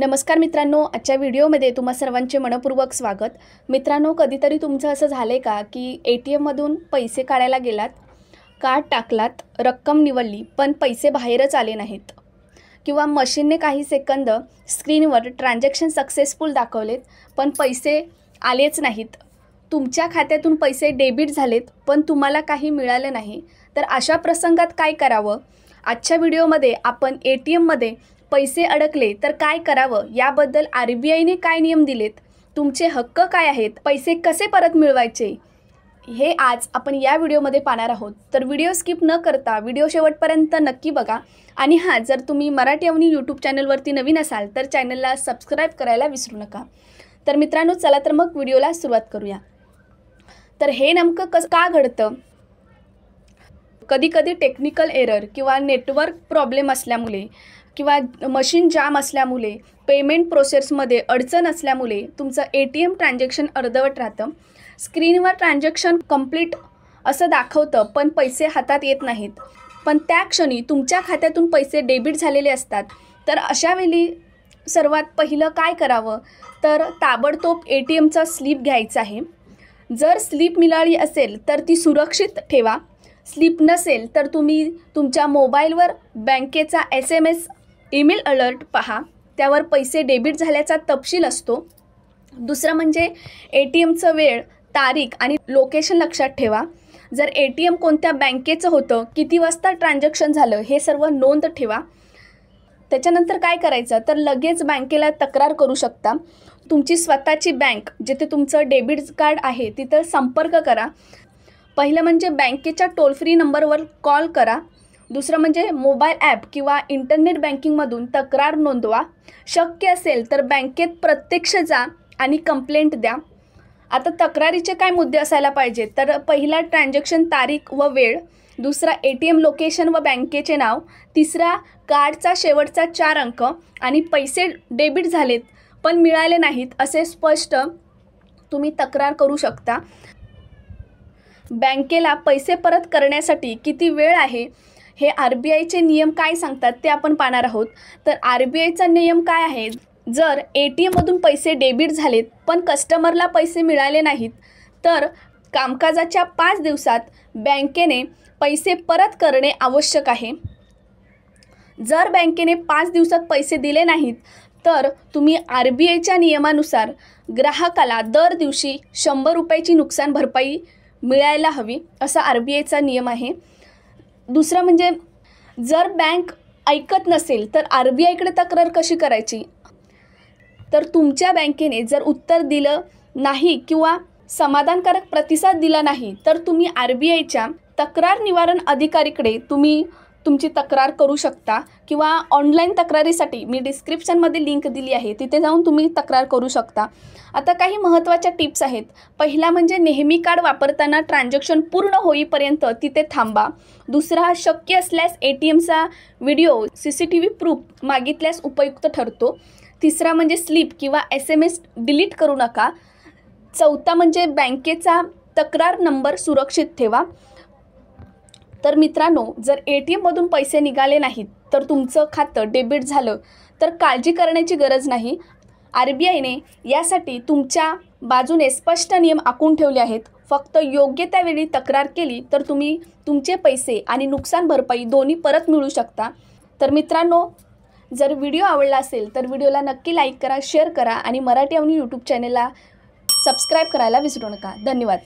नमस्कार मित्रांनो, आजच्या व्हिडिओमध्ये तुम्हा सर्वांचे मनपूर्वक स्वागत। मित्रांनो, कधीतरी तुमचं असं झाले का की ATM मधून पैसे काढायला गेलात, कार्ड टाकलात, रक्कम निवडली पण पैसे बाहेरच आले नाहीत, किंवा मशीनने काही सेकंद स्क्रीनवर ट्रान्झॅक्शन सक्सेसफुल दाखवलेत पण पैसे आलेच नाहीत, तुमच्या खात्यातून पैसे डेबिट झालेत पण तुम्हाला काही मिळाले नाही, तर अशा प्रसंगात काय करावं? आजच्या व्हिडिओमध्ये आपण ATM मध्ये पैसे अडकले तर काय करावं याबद्दल RBIने काय नियम दिलेत, तुमचे हक्क काय आहेत, पैसे कसे परत मिळवायचे, हे आज आपण या व्हिडिओमध्ये पाहणार आहोत। तर व्हिडिओ स्किप न करता व्हिडिओ शेवटपर्यंत नक्की बघा। आणि हां, जर तुम्ही मराठी अवनी यूट्यूब चॅनलवरती नवीन असाल तर चॅनलला सबस्क्राईब करायला विसरू नका। तर मित्रांनो, चला तर मग व्हिडिओला सुरुवात करूया। तर हे नेमकं का घडतं? कधी टेक्निकल एरर किंवा नेटवर्क प्रॉब्लेम असल्यामुळे किंवा मशीन जाम असल्यामुळे, पेमेंट प्रोसेसमध्ये अडचण असल्यामुळे तुमचं ATM ट्रान्झॅक्शन अर्धवट राहतं। स्क्रीनवर ट्रान्झॅक्शन कंप्लीट असं दाखवतं पण पैसे हातात येत नाहीत, पण त्या क्षणी तुमच्या खात्यातून पैसे डेबिट झालेले असतात। तर अशा वेळी सर्वात पहिलं काय करावं, तर ताबडतोब ATMचा स्लिप घ्यायचा आहे। जर स्लिप मिळाली असेल तर ती सुरक्षित ठेवा, स्लिप नसेल तर तुम्ही तुमच्या मोबाईलवर बँकेचा SMS ईमेल अलर्ट पहा, त्यावर पैसे डेबिट झाल्याचा तपशील असतो। दुसरं म्हणजे ATMचं वेळ, तारीख आणि लोकेशन लक्षात ठेवा। जर ATM कोणत्या बँकेचं होतं, किती वाजता ट्रान्झॅक्शन झालं, हे सर्व नोंद ठेवा। त्याच्यानंतर काय करायचं, तर लगेच बँकेला तक्रार करू शकता। तुमची स्वतःची बँक जिथे तुमचं डेबिट कार्ड आहे तिथं संपर्क करा। पहिलं म्हणजे बँकेच्या टोल फ्री नंबरवर कॉल करा। दुसरं म्हणजे मोबाईल ॲप किंवा इंटरनेट बँकिंगमधून तक्रार नोंदवा। शक्य असेल तर बँकेत प्रत्यक्ष जा आणि कंप्लेंट द्या। आता तक्रारीचे काय मुद्दे असायला पाहिजेत, तर पहिला ट्रान्झॅक्शन तारीख व वेळ, दुसरा ATM लोकेशन व बँकेचे नाव, तिसरा कार्डचा शेवटचा 4 अंक आणि पैसे डेबिट झालेत पण मिळाले नाहीत असे स्पष्ट तुम्ही तक्रार करू शकता। बँकेला पैसे परत करण्यासाठी किती वेळ आहे, हे RBIचे नियम काय सांगतात ते आपण पाहणार आहोत। तर RBIचा नियम काय आहे, जर ATM मधून पैसे डेबिट झालेत पण कस्टमरला पैसे मिळाले नाहीत तर कामकाजाच्या 5 दिवसात बँकेने पैसे परत करणे आवश्यक आहे। जर बँकेने 5 दिवसात पैसे दिले नाहीत तर तुम्ही RBIच्या नियमानुसार ग्राहकाला दर दिवशी 100 रुपयाची नुकसान भरपाई मिळायला हवी, असा RBIचा नियम आहे। दुसरं म्हणजे जर बँक ऐकत नसेल तर RBIकडे तक्रार कशी करायची, तर तुमच्या बँकेने जर उत्तर दिलं नाही किंवा समाधानकारक प्रतिसाद दिला नाही तर तुम्ही RBIच्या तक्रार निवारण अधिकारीकडे तुमची तक्रार करू शकता, किंवा ऑनलाईन तक्रारीसाठी मी डिस्क्रिप्शनमध्ये लिंक दिली आहे, तिथे जाऊन तुम्ही तक्रार करू शकता। आता काही महत्त्वाच्या टिप्स आहेत। पहिला म्हणजे नेहमी कार्ड वापरताना ट्रान्झॅक्शन पूर्ण होईपर्यंत तिथे थांबा। दुसरा, शक्य असल्यास ATMचा व्हिडिओ CCTV प्रूफ मागितल्यास उपयुक्त ठरतो। तिसरा म्हणजे स्लिप किंवा SMS डिलीट करू नका। चौथा म्हणजे बँकेचा तक्रार नंबर सुरक्षित ठेवा। तर मित्रांनो, जर ATM मधून पैसे निघाले नाहीत तर तुमचं खातं डेबिट झालं तर काळजी करण्याची गरज नाही। RBIने यासाठी तुमच्या बाजूने स्पष्ट नियम आखून ठेवले आहेत। फक्त योग्य त्यावेळी तक्रार केली तर तुम्ही तुमचे पैसे आणि नुकसान भरपाई दोन्ही परत मिळू शकता। तर मित्रांनो, जर व्हिडिओ आवडला असेल तर व्हिडिओला नक्की लाईक करा, शेअर करा आणि मराठी अवनी यूट्यूब चॅनलला सबस्क्राईब करायला विसरू नका। धन्यवाद।